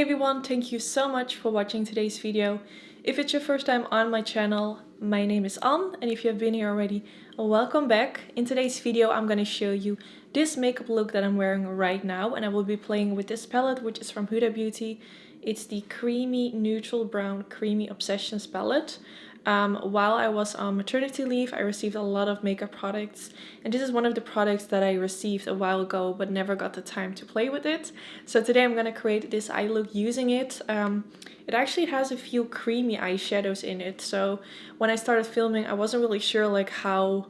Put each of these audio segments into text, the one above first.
everyone, thank you so much for watching today's video. If it's your first time on my channel, my name is Anne, and if you have been here already, welcome back. In today's video I'm going to show you this makeup look that I'm wearing right now, and I will be playing with this palette, which is from Huda Beauty. It's the Creamy Neutral Brown Creamy Obsessions palette. While I was on maternity leave, I received a lot of makeup products, and this is one of the products that I received a while ago but never got the time to play with it. So today I'm going to create this eye look using it. It actually has a few creamy eyeshadows in it, so when I started filming I wasn't really sure like how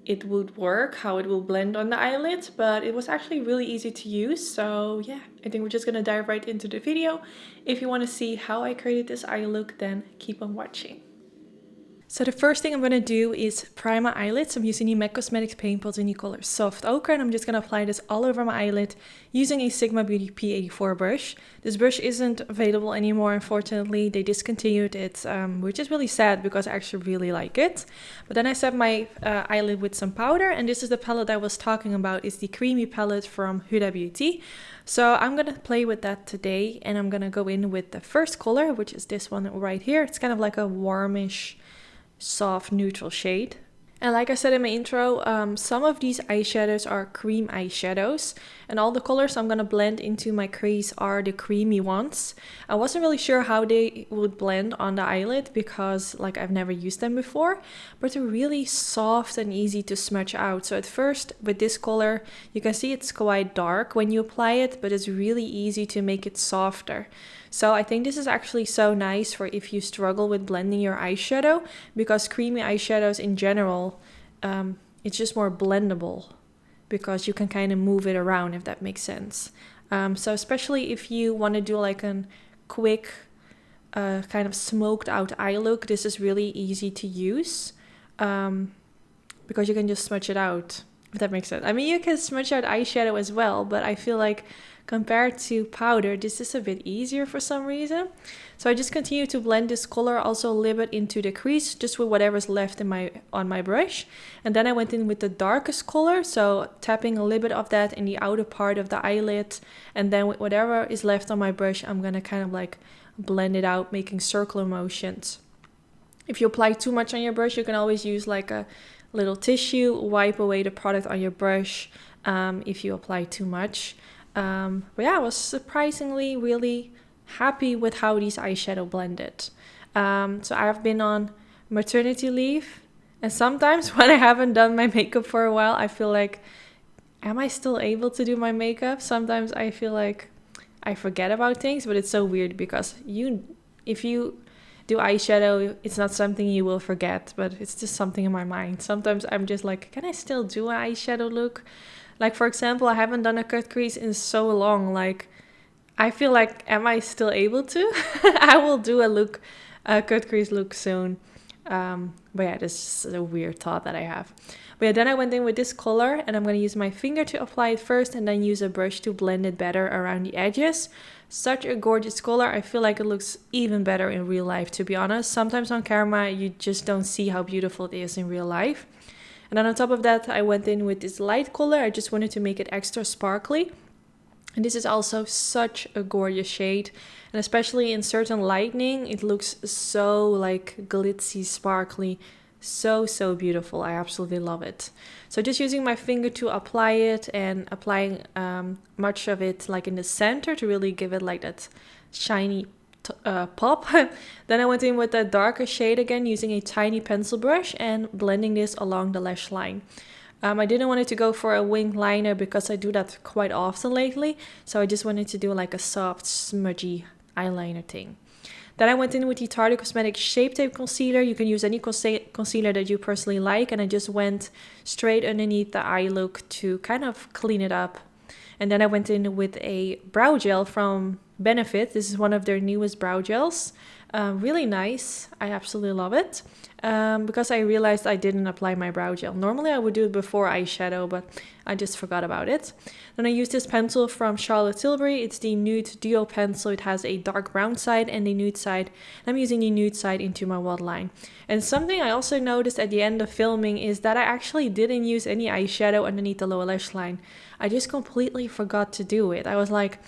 it would work, how it will blend on the eyelid, but it was actually really easy to use. So yeah, I think we're just gonna dive right into the video. If you want to see how I created this eye look, then keep on watching. So the first thing I'm going to do is prime my eyelids. I'm using the MAC Cosmetics paint pot in the color Soft Ochre, and I'm just going to apply this all over my eyelid using a Sigma Beauty P84 brush. This brush isn't available anymore, unfortunately. They discontinued it, which is really sad because I actually really like it. But then I set my eyelid with some powder, and this is the palette I was talking about. It's the Creamy palette from Huda Beauty. So I'm going to play with that today, and I'm going to go in with the first color, which is this one right here. It's kind of like a warmish, soft neutral shade. And like I said in my intro, some of these eyeshadows are cream eyeshadows, and all the colors I'm gonna blend into my crease are the creamy ones. I wasn't really sure how they would blend on the eyelid because like I've never used them before, but they're really soft and easy to smudge out. So at first with this color, you can see it's quite dark when you apply it, but it's really easy to make it softer. So I think this is actually so nice for if you struggle with blending your eyeshadow, because creamy eyeshadows in general, it's just more blendable because you can kind of move it around, if that makes sense. So especially if you want to do like a quick kind of smoked out eye look, this is really easy to use because you can just smudge it out, if that makes sense. I mean, you can smudge out eyeshadow as well, but I feel like compared to powder, this is a bit easier for some reason. So I just continue to blend this color also a little bit into the crease, just with whatever's left in on my brush. And then I went in with the darkest color, so tapping a little bit of that in the outer part of the eyelid. And then with whatever is left on my brush, I'm gonna kind of like blend it out, making circular motions. If you apply too much on your brush, you can always use like a little tissue, wipe away the product on your brush if you apply too much. But yeah, I was surprisingly really happy with how these eyeshadow blended. So I've been on maternity leave, and sometimes when I haven't done my makeup for a while, I feel like, am I still able to do my makeup? Sometimes I feel like I forget about things, but it's so weird because if you do eyeshadow, it's not something you will forget, but it's just something in my mind. Sometimes I'm just like, can I still do an eyeshadow look? Like, for example, I haven't done a cut crease in so long. Like, I feel like, am I still able to? I will do a cut crease look soon. But yeah, this is a weird thought that I have. But yeah, then I went in with this color, and I'm going to use my finger to apply it first and then use a brush to blend it better around the edges. Such a gorgeous color. I feel like it looks even better in real life, to be honest. Sometimes on camera, you just don't see how beautiful it is in real life. And then on top of that, I went in with this light color. I just wanted to make it extra sparkly. And this is also such a gorgeous shade. And especially in certain lighting, it looks so like glitzy, sparkly. So beautiful. I absolutely love it. So just using my finger to apply it and applying much of it like in the center to really give it like that shiny pop. Then I went in with a darker shade again using a tiny pencil brush and blending this along the lash line. I didn't want it to go for a winged liner because I do that quite often lately, so I just wanted to do like a soft smudgy eyeliner thing. Then I went in with the Tarte Cosmetics Shape Tape Concealer. You can use any concealer that you personally like, and I just went straight underneath the eye look to kind of clean it up. And then I went in with a brow gel from Benefit. This is one of their newest brow gels. Really nice. I absolutely love it. Because I realized I didn't apply my brow gel. Normally I would do it before eyeshadow, but I just forgot about it. Then I used this pencil from Charlotte Tilbury. It's the Nude Duo pencil. It has a dark brown side and a nude side. I'm using the nude side into my waterline. And something I also noticed at the end of filming is that I actually didn't use any eyeshadow underneath the lower lash line. I just completely forgot to do it. I was like,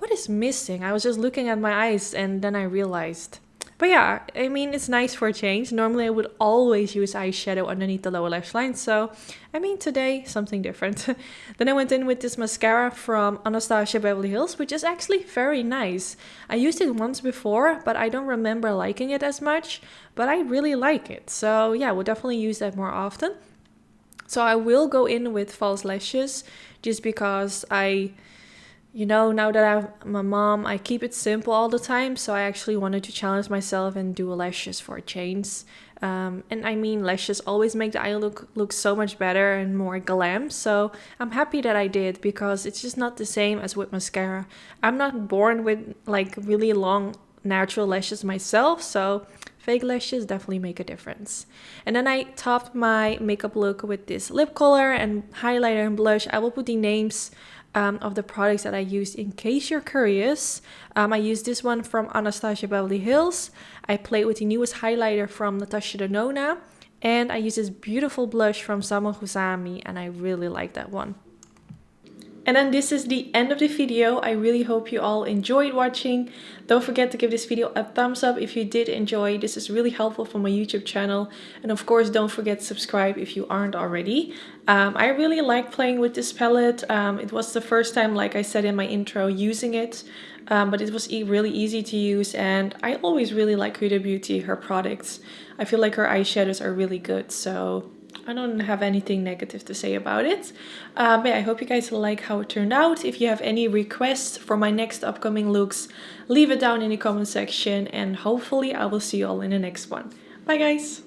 what is missing? I was just looking at my eyes and then I realized. But yeah, I mean, it's nice for a change. Normally I would always use eyeshadow underneath the lower lash line. So, I mean, today, something different. Then I went in with this mascara from Natasha Beverly Hills, which is actually very nice. I used it once before, but I don't remember liking it as much. But I really like it. So yeah, we'll definitely use that more often. So I will go in with false lashes just because now that I'm a mom, I keep it simple all the time. So I actually wanted to challenge myself and do lashes for a change. And I mean, lashes always make the eye look so much better and more glam. So I'm happy that I did because it's just not the same as with mascara. I'm not born with like really long natural lashes myself. So fake lashes definitely make a difference. And then I topped my makeup look with this lip color and highlighter and blush. I will put the names of the products that I used in case you're curious. I used this one from Natasha Beverly Hills. I played with the newest highlighter from Natasha Denona. And I used this beautiful blush from Samerkhouzami, and I really like that one. And then this is the end of the video. I really hope you all enjoyed watching. Don't forget to give this video a thumbs up if you did enjoy. This is really helpful for my YouTube channel. And of course, don't forget to subscribe if you aren't already. I really like playing with this palette. It was the first time, like I said in my intro, using it. But it was really easy to use. And I always really like Huda Beauty, her products. I feel like her eyeshadows are really good. So I don't have anything negative to say about it. But yeah, I hope you guys like how it turned out. If you have any requests for my next upcoming looks, leave it down in the comment section. And hopefully I will see you all in the next one. Bye guys!